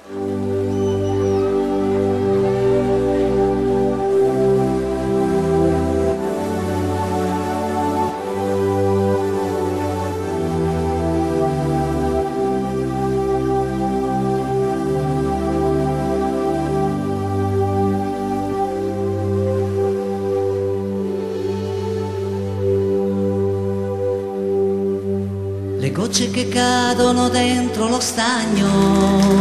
Le gocce che cadono dentro lo stagno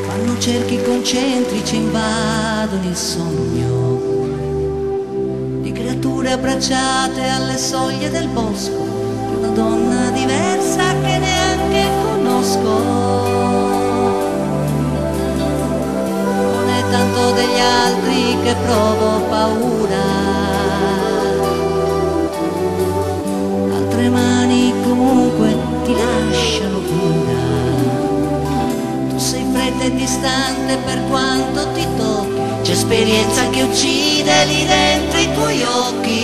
fanno cerchi concentrici, invadono il sogno di creature abbracciate alle soglie del bosco, di una donna diversa che neanche conosco. Non è tanto degli altri che provo paura, altre mani comunque ti lasciano cura. Tu sei fredda e distante per quanto ti tocchi, c'è esperienza che uccide lì dentro i tuoi occhi.